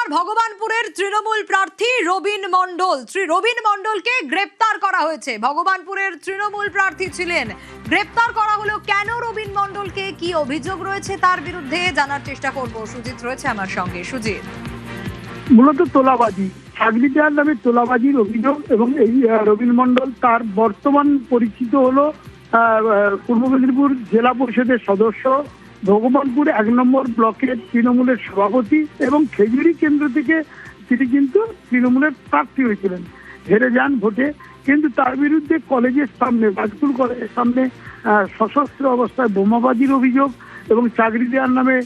এবার ভগবানপুরের তৃণমূল প্রার্থী রবিন মণ্ডল রবিন মণ্ডলকে গ্রেপ্তার করা হয়েছে। ভগবানপুরের তৃণমূল প্রার্থী ছিলেন, গ্রেপ্তার করা হলো কেন, রবিন মণ্ডলকে কি অভিযোগ রয়েছে তার বিরুদ্ধে জানার চেষ্টা করব। সুজিত রয়েছে আমার সঙ্গে। সুজিত, মূলত তোলাবাজি, চাকরি দেওয়ার নামে তোলাবাজির অভিযোগ এবং এই রবিন মণ্ডল তার বর্তমান পরিচিত হলো পূর্ব মেদিনীপুর জেলা পরিষদের সদস্য, ভগবানপুর 1 নম্বর ব্লকের তৃণমূলের সভাপতি এবং খেজুরি কেন্দ্র থেকে তিনি কিন্তু তৃণমূলের প্রার্থী হয়েছিলেন, হেরে যান ভোটে। কিন্তু তার বিরুদ্ধে কলেজের সামনে, বাজপুর কলেজের সামনে সশস্ত্র অবস্থায় বোমাবাজির অভিযোগ এবং চাকরি দেওয়ার নামে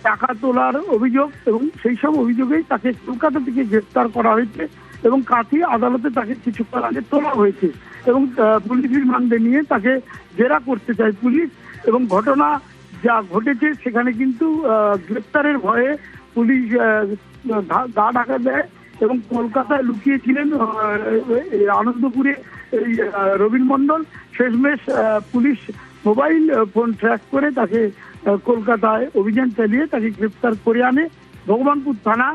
টাকা তোলার অভিযোগ, এবং সেই সব অভিযোগেই তাকে কলকাতা থেকে গ্রেপ্তার করা হয়েছে এবং কাঁথি আদালতে তাকে কিছুক্ষণ আগে তোলা হয়েছে এবং পুলিশ রিমান্ডে নিয়ে তাকে জেরা করতে চায় পুলিশ। এবং ঘটনা যা ঘটেছে সেখানে কিন্তু গ্রেপ্তারের ভয়ে পুলিশ গা ঢাকা দেয় এবং কলকাতায় লুকিয়েছিলেন আনন্দপুরে এই রবিন মণ্ডল। শেষমেশ পুলিশ মোবাইল ফোন ট্র্যাক করে তাকে কলকাতায় অভিযান চালিয়ে তাকে গ্রেপ্তার করে আনে ভগবানপুর থানা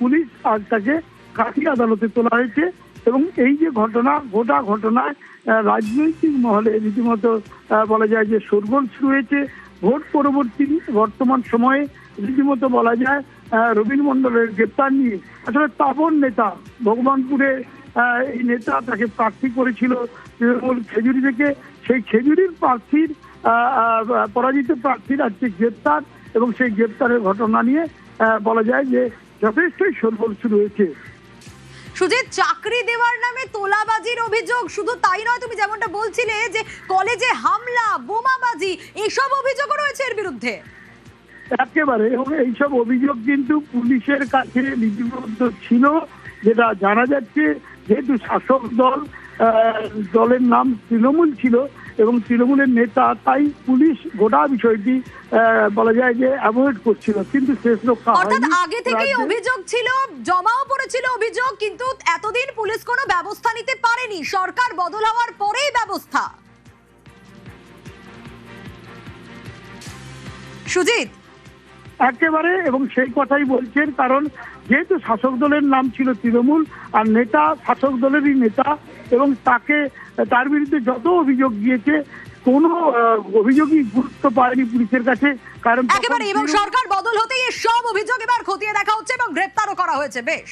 পুলিশ, আর তাকে কাঁথি আদালতে তোলা হয়েছে। এবং এই যে গোটা ঘটনায় রাজনৈতিক মহলে রীতিমতো বলা যায় যে শোরগোল শুরু হয়েছে। ভোট পরবর্তী বর্তমান সময়ে রীতিমতো বলা যায় রবিন মণ্ডলের গ্রেপ্তার নিয়ে আসলে তাবর নেতা ভগবানপুরে এই নেতা তাকে প্রার্থী করেছিল তৃণমূল খেজুরি থেকে, সেই খেজুরির প্রার্থীর পরাজিত প্রার্থীর আজকে গ্রেপ্তার এবং সেই গ্রেপ্তারের ঘটনা নিয়ে বলা যায় যে যথেষ্টই শোরগোল শুরু হয়েছে। সুজিত, চাকরি দেওয়ার নামে তোলাবাজির অভিযোগ, শুধু তাই নয়, তুমি যেমনটা বলছিলে যে কলেজে হামলা, বোমাবাজি, এইসব অভিযোগও রয়েছে এর বিরুদ্ধে। একেবারে, এবং এইসব অভিযোগ কিন্তু পুলিশের কাছে লিপিবদ্ধ ছিল, যেটা জানা যাচ্ছে। যেহেতু শাসক দলের নাম তৃণমূল ছিল এবং তৃণমূলের নেতা, তাই পুলিশ গোটা বিষয়টি বলা যায় যে অ্যাভয়েড করছিল, কিন্তু শেষ রক্ষা হয়নি। অর্থাৎ আগে থেকেই অভিযোগ ছিল, জমাও পড়েছিল অভিযোগ, কিন্তু এতদিন পুলিশ কোনো ব্যবস্থা নিতে পারেনি। সরকার বদল হওয়ার পরেই ব্যবস্থা। সুজিত, একেবারে, এবং সেই কথাই বলছেন, কারণ যেহেতু শাসক দলের নাম ছিল তৃণমূল আর নেতা শাসক দলেরই নেতা, এবং তার বিরুদ্ধে যত অভিযোগ গিয়েছে কোনো অভিযোগই গুরুত্ব পায়নি পুলিশের কাছে। কারণ একেবারে, এবং সরকার বদল হতেই সব অভিযোগ এবার খতিয়ে দেখা হচ্ছে এবং গ্রেপ্তারও করা হয়েছে। বেশ।